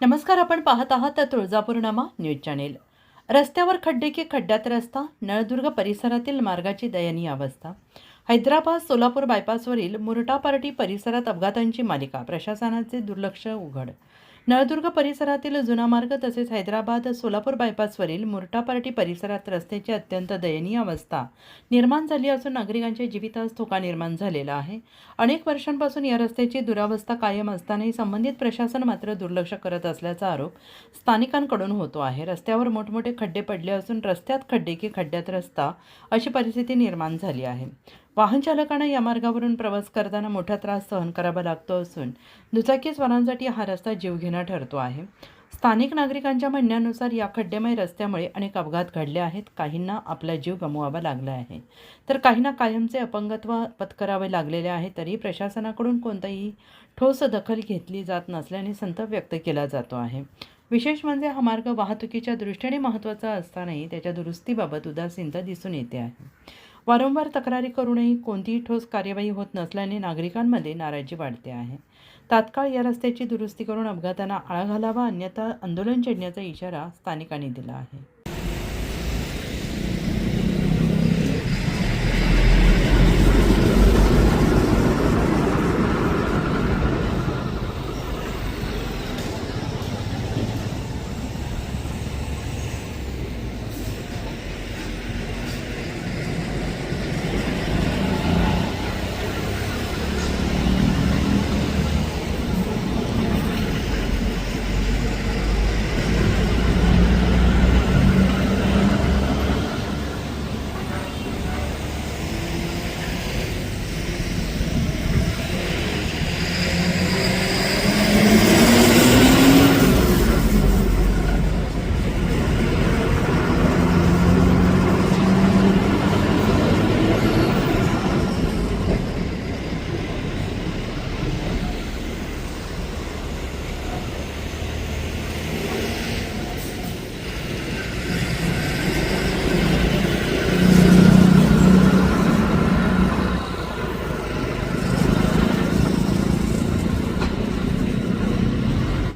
नमस्कार. आपण पाहत आहात तुळजापूरनामा न्यूज चॅनेल. रस्त्यावर खड्डे की खड्ड्यात रस्ता, नळदुर्ग परिसरातील मार्गाची दयनीय अवस्था. हैदराबाद सोलापूर बायपासवरील मुरटापार्टी परिसरात अपघातांची मालिका, प्रशासनाचे दुर्लक्ष उघड. नळदुर्ग परिसरातील जुना मार्ग तसेच हैदराबाद सोलापूर बायपासवरील मुरटापार्टी परिसरात रस्त्याची अत्यंत दयनीय अवस्था निर्माण झाली असून नागरिकांच्या जीवितास धोका निर्माण झालेला आहे. अनेक वर्षांपासून या रस्त्याची दुरावस्था कायम असतानाही संबंधित प्रशासन मात्र दुर्लक्ष करत असल्याचा आरोप स्थानिकांकडून होतो आहे. रस्त्यावर मोठमोठे खड्डे पडले असून रस्त्यात खड्डे की खड्ड्यात रस्ता अशी परिस्थिती निर्माण झाली आहे. वाहन चालकांना या मार्गावरून प्रवास करताना मोठा त्रास सहन करावा लागतो असून दुचाकीस्वारांसाठी हा रस्ता जीवघेणा ठरतो आहे. स्थानिक नागरिकांच्या म्हणण्यानुसार या खड्डेमय रस्त्यामुळे अनेक अपघात घडले आहेत. काहींना आपला जीव गमवावा लागला आहे, तर काहींना कायमचे अपंगत्व पत्करावे लागलेले आहे. तरी प्रशासनाकडून कोणताही ठोस दखल घेतली जात नसल्याने संताप व्यक्त केला जातो आहे. विशेष म्हणजे हा मार्ग वाहतुकीच्या दृष्टीने महत्त्वाचा असतानाही त्याच्या दुरुस्तीबाबत उदासीनता दिसून येते आहे. वारंवार तक्रारी करूनही कोणतीही ठोस कार्यवाही होत नसल्याने नागरिकांमध्ये नाराजी वाढते आहे. तात्काळ या रस्त्याची दुरुस्ती करून अपघातांना आळा घालावा, अन्यथा आंदोलन छेडण्याचा इशारा स्थानिकांनी दिला आहे.